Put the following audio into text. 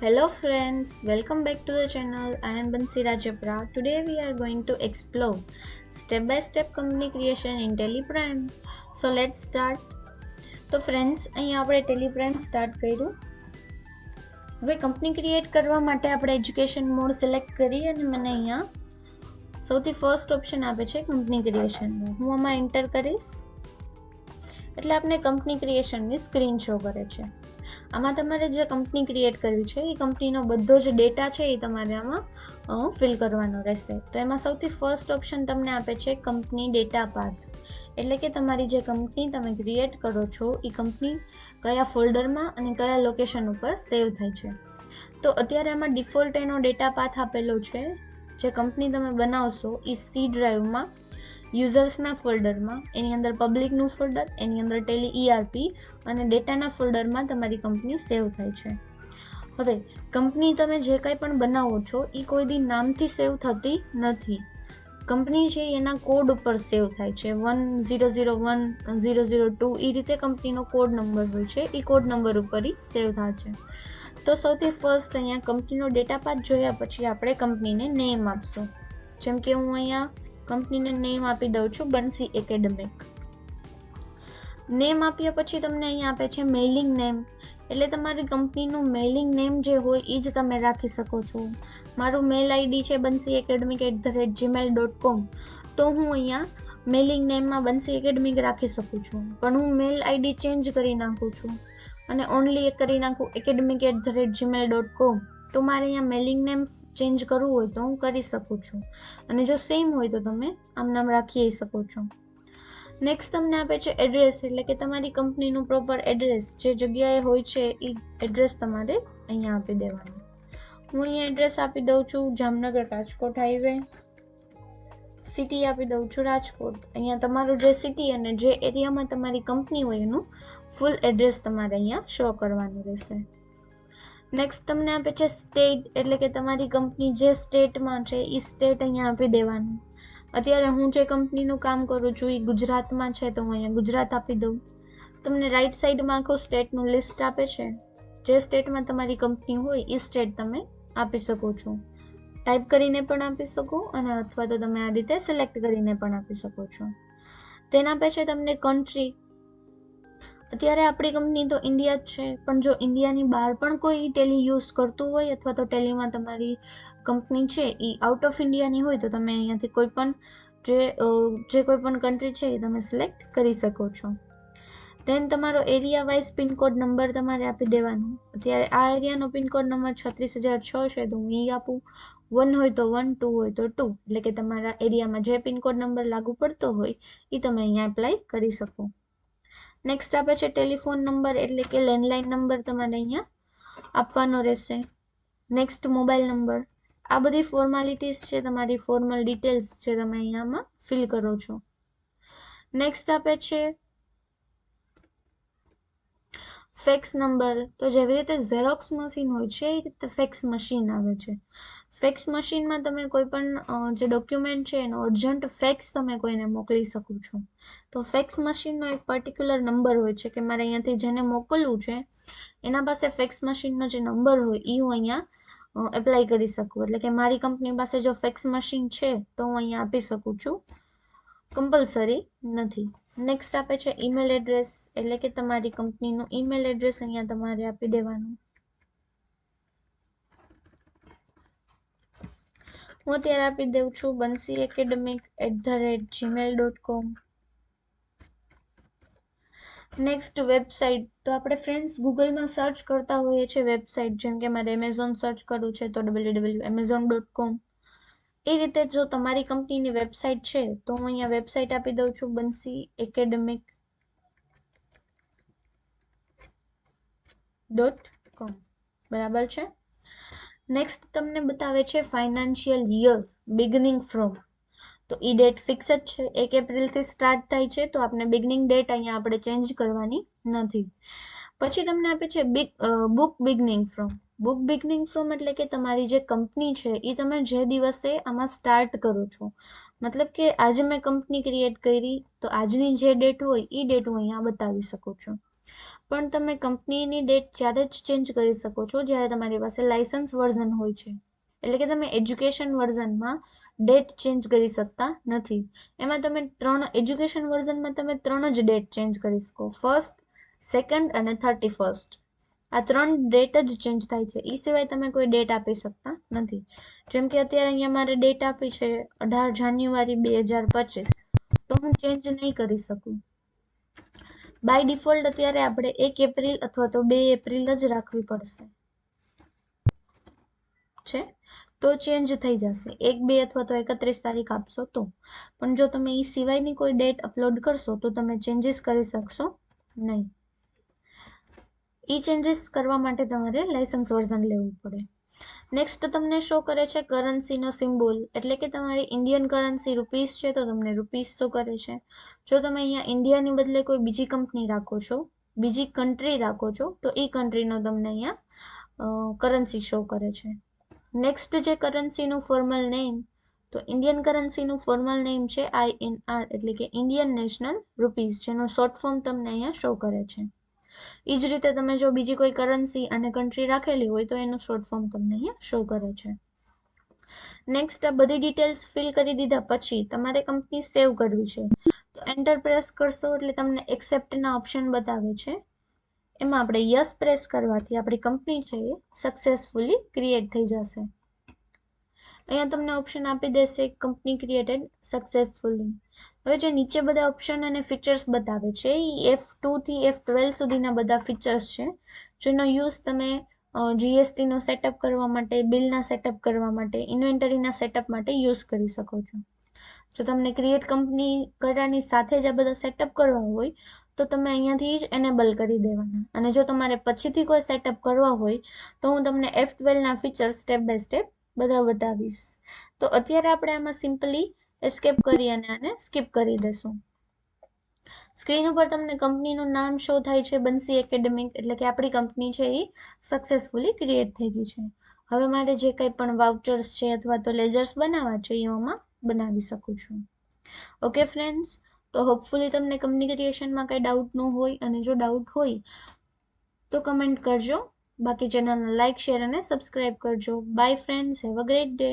Hello friends, welcome back to the channel. I am Bansi Rajapra. Today we are going to explore step-by-step company creation in Teleprime. So let's start. તો friends અહીંયા આપણે TallyPrime start કર્યું. હવે company create કરવા માટે આપણે education mode select કરી અને મને અહીંયા સૌથી ફર્સ્ટ ઓપ્શન આપે છે કંપની ક્રિએશનનું. હું આમાં એન્ટર કરીશ એટલે આપણે કંપની ક્રિએશનની સ્ક્રીન શો કરે છે. આમાં તમારે જે કંપની ક્રિએટ કરવી છે એ કંપનીનો બધો જ ડેટા છે એ તમારે આમાં ફિલ કરવાનો રહેશે. તો એમાં સૌથી ફર્સ્ટ ઓપ્શન તમને આપે છે કંપની ડેટા પાથ, એટલે કે તમારી જે કંપની તમે ક્રિએટ કરો છો એ કંપની કયા ફોલ્ડરમાં અને કયા લોકેશન ઉપર સેવ થાય છે. તો અત્યારે આમાં ડિફોલ્ટ એનો ડેટા પાથ આપેલો છે. જે કંપની તમે બનાવશો એ સી ડ્રાઈવમાં યુઝર્સના ફોલ્ડરમાં, એની અંદર પબ્લિકનું ફોલ્ડર, એની અંદર ટેલી ERP અને ડેટાના ફોલ્ડરમાં તમારી કંપની સેવ થાય છે. હવે કંપની તમે જે કંઈ પણ બનાવો છો એ કોઈ દી નામથી સેવ થતી નથી. કંપની છે એના કોડ ઉપર સેવ થાય છે. 1001, 002 એ રીતે કંપનીનો કોડ નંબર હોય છે, એ કોડ નંબર ઉપર એ સેવ થાય છે. તો સૌથી ફર્સ્ટ અહીંયા કંપનીનો ડેટા પાથ જોયા પછી આપણે કંપનીને નેમ આપશું. જેમ કે હું અહીંયા કંપનીને નેમ આપી દઉં છું બંસી એકેડેમિક. નેમ આપ્યા પછી તમને અહીંયા આપે છે મેઇલિંગ નેમ, એટલે તમારી કંપનીનું મેઇલિંગ નેમ જે હોય એ જ તમે રાખી શકો છો. મારું મેલ આઈડી છે bansiacademic@gmail.com, તો હું અહીંયા મેઇલિંગ નેમમાં બંસી એકેડેમિક રાખી શકું છું. પણ હું મેલ આઈડી ચેન્જ કરી નાખું છું અને ઓનલી કરી નાખું academic@gmail.com, તો મારે અહીંયા મેલિંગ નેમ ચેન્જ કરવું હોય તો હું કરી શકું છું. અને જો સેમ હોય તો તમે આમ નામ રાખી શકો છો. નેક્સ્ટ તમને આપે છે એડ્રેસ, એટલે કે તમારી કંપનીનું પ્રોપર એડ્રેસ જે જગ્યાએ હોય છે એ એડ્રેસ તમારે અહીંયા આપી દેવાનું. હું અહીંયા એડ્રેસ આપી દઉં છું જામનગર રાજકોટ હાઈવે. સિટી આપી દઉં છું રાજકોટ. અહીંયા તમારું જે સિટી અને જે એરિયામાં તમારી કંપની હોય એનું ફૂલ એડ્રેસ તમારે અહીંયા શો કરવાનું રહેશે. નેક્સ્ટ તમને આપે છે સ્ટેટ, એટલે કે તમારી કંપની જે સ્ટેટમાં છે એ સ્ટેટ અહીંયા આપી દેવાનું. અત્યારે હું જે કંપનીનું કામ કરું છું એ ગુજરાતમાં છે, તો હું અહીંયા ગુજરાત આપી દઉં. તમને રાઈટ સાઈડમાં આખું સ્ટેટનું લિસ્ટ આપે છે. જે સ્ટેટમાં તમારી કંપની હોય એ સ્ટેટ તમે આપી શકો છો. ટાઈપ કરીને પણ આપી શકો અને અથવા તો તમે આ રીતે સિલેક્ટ કરીને પણ આપી શકો છો. તેના આપે છે તમને કન્ટ્રી. અત્યારે આપણી કંપની તો ઇન્ડિયા જ છે, પણ જો ઇન્ડિયાની બહાર પણ કોઈ ટેલી યુઝ કરતું હોય અથવા તો ટેલીમાં તમારી કંપની છે એ આઉટ ઓફ ઇન્ડિયાની હોય તો તમે અહીંયાથી કોઈ પણ જે કોઈ પણ કન્ટ્રી છે એ તમે સિલેક્ટ કરી શકો છો. દેન તમારો એરિયા વાઇઝ પિનકોડ નંબર તમારે આપી દેવાનો. અત્યારે આ એરિયાનો પિનકોડ નંબર 36,006 છે, તો હું એ આપું. 1 હોય તો 1, 2 હોય તો 2, એટલે કે તમારા એરિયામાં જે પિનકોડ નંબર લાગુ પડતો હોય એ તમે અહીંયા એપ્લાય કરી શકો. નેક્સ્ટ આપે છે ટેલિફોન નંબર, એટલે કે લેન્ડલાઇન નંબર તમારે અહીંયા આપવાનો રહેશે. Next mobile number. આ બધી ફોર્માલિટીઝ છે, તમારી ફોર્મલ ડિટેલ્સ છે, તમે અહીંયામાં ફિલ કરો છો. નેક્સ્ટ આપે છે ફેક્સ નંબર. તો જેવી રીતે ઝેરોક્સ મશીન હોય છે એ રીતે ફેક્સ મશીન આવે છે. ફેક્સ મશીનમાં તમે કોઈ પણ જે ડોક્યુમેન્ટ છે એનો અર્જન્ટ ફેક્સ તમે કોઈને મોકલી શકો છો. તો ફેક્સ મશીનનો એક પર્ટિક્યુલર નંબર હોય છે કે મારે અહીંયાથી જેને મોકલવું છે એના પાસે ફેક્સ મશીનનો જે નંબર હોય એ હું અહીંયા એપ્લાય કરી શકું. એટલે કે મારી કંપની પાસે જો ફેક્સ મશીન છે તો હું અહીંયા આપી શકું છું, કમ્પલસરી નથી. નેક્સ્ટ આપે છે ઈમેલ એડ્રેસ, એટલે કે તમારી કંપનીનું ઈમેલ એડ્રેસ અહીંયા તમારે આપી દેવાનું. હું અત્યારે આપી દઉં છું bansiacademic@gmail.com. Next website. તો આપણે ફ્રેન્ડ્સ ગૂગલમાં સર્ચ કરતા હોઈએ છીએ વેબસાઇટ, જેમ કે મારે એમેઝોન સર્ચ કરવું છે તો www.amazon.com. એ રીતે જો તમારી કંપનીની વેબસાઇટ છે તો હું અહીંયા વેબસાઇટ આપી દઉં છું bansiacademic.com. બરાબર છે. નેક્સ્ટ તમને બતાવે છે ફાઇનાન્શિયલ યર બિગનિંગ ફ્રોમ. તો એ ડેટ ફિક્સ જ છે, 1 એપ્રિલથી સ્ટાર્ટ થાય છે, તો આપણે બિગનિંગ ડેટ અહીંયા આપણે ચેન્જ કરવાની નથી. પછી તમને આપે છે book beginning from. Book beginning from એટલે કે તમારી જે કંપની છે એ તમે જે દિવસે આમાં સ્ટાર્ટ કરો છો. મતલબ કે આજે મેં કંપની ક્રિએટ કરી તો આજની જે ડેટ હોય એ ડેટ હું અહીંયા બતાવી શકું છું. પણ તમે કંપનીની ડેટ ત્યારે જ ચેન્જ કરી શકો છો જ્યારે તમારી પાસે લાયસન્સ વર્ઝન હોય છે. એટલે કે તમે એજ્યુકેશન વર્ઝનમાં ડેટ ચેન્જ કરી શકતા નથી. એમાં તમે એજ્યુકેશન વર્ઝનમાં તમે 3 જ ડેટ ચેન્જ કરી શકો, 1st, 2nd અને 31st. આ 3 ડેટ જ ચેન્જ થાય છે. એ સિવાય તમે કોઈ ડેટ આપી શકતા નથી. જેમ કે અત્યારે અહીંયા મારે ડેટ આપી છે 18 જાન્યુઆરી 2025, તો હું ચેન્જ નહીં કરી શકું. બાય ડિફોલ્ટ અત્યારે આપણે 1 એપ્રિલ અથવા તો 2 એપ્રિલ જ રાખવી પડશે છે, તો ચેન્જ થઈ જશે. 1, 2 અથવા તો 31 તારીખ આપશો તો. પણ જો તમે એ સિવાયની કોઈ ડેટ અપલોડ કરશો તો તમે ચેન્જીસ કરી શકશો નહીં. એ ચેન્જીસ કરવા માટે તમારે લાયસન્સ વર્ઝન લેવું પડે. નેક્સ્ટ તમને શો કરે છે કરન્સીનો સિમ્બોલ, એટલે કે તમારી ઇન્ડિયન કરન્સી રૂપીસ છે તો તમને રૂપીસ શો કરે છે. જો તમે અહીંયા ઇન્ડિયાની બદલે કોઈ બીજી કંપની રાખો છો, બીજી કન્ટ્રી રાખો છો, તો એ કન્ટ્રીનો તમને અહીંયા કરન્સી શો કરે છે. નેક્સ્ટ જે કરન્સીનું ફોર્મલ નેમ, તો ઇન્ડિયન કરન્સીનું ફોર્મલ નેમ છે INR, એટલે કે ઇન્ડિયન નેશનલ રૂપીસ, જેનો શોર્ટ ફોર્મ તમને અહીંયા શો કરે છે. એ જ રીતે તમે જો બીજી કોઈ કરન્સી અને કન્ટ્રી રાખેલી હોય તો એનું શોર્ટ ફોર્મ તમને અહીંયા શો કરે છે. નેક્સ્ટ આ બધી ડિટેલ્સ ફિલ કરી દીધા પછી તમારે કંપની સેવ કરવી છે, તો એન્ટર પ્રેસ કરશો એટલે તમને એક્સેપ્ટના ઓપ્શન બતાવે છે. એમાં આપણે યસ પ્રેસ કરવાથી આપણી કંપની છે એ સક્સેસફુલી ક્રિએટ થઈ જશે. અહીંયા તમને ઓપ્શન આપી દેશે કંપની ક્રિએટેડ સક્સેસફુલી. હવે જે નીચે બધા ઓપ્શન અને ફીચર્સ બતાવે છે એ F2 થી F12 સુધીના બધા ફીચર્સ છે, જેનો યુઝ તમે GSTનો સેટઅપ કરવા માટે, બિલના સેટઅપ કરવા માટે, ઇન્વેન્ટરીના સેટઅપ માટે યુઝ કરી શકો છો. જો તમને ક્રિએટ કંપની કરવાની સાથે જ આ બધા સેટઅપ કરવા હોય તો તમે અહીંયાથી જ એનેબલ કરી દેવાના. અને જો તમારે પછીથી કોઈ સેટઅપ કરવા હોય તો હું તમને F12ના ફીચર્સ સ્ટેપ બાય સ્ટેપ બધા બતાવીશ. તો અત્યારે આપણે આમાં સિમ્પલી એસ્કેપ કરી અને આને સ્કીપ કરી દેશું. સ્ક્રીન ઉપર તમને કંપનીનું નામ શો થાય છે બંસી એકેડેમિક, એટલે કે આપણી કંપની છે એ સક્સેસફુલી ક્રિએટ થઈ ગઈ છે. હવે મારે જે કંઈ પણ વાઉચર્સ છે અથવા તો લેજર્સ બનાવવા છે એ આમાં બનાવી શકું છું. ઓકે ફ્રેન્ડ્સ, તો હોપફુલી તમને કંપની ક્રિએશનમાં કંઈ ડાઉટ ન હોય, અને જો ડાઉટ હોય તો કમેન્ટ કરજો. બાકી ચેનલને લાઇક, શેર અને સબસ્ક્રાઇબ કરજો. By friends, have a great day.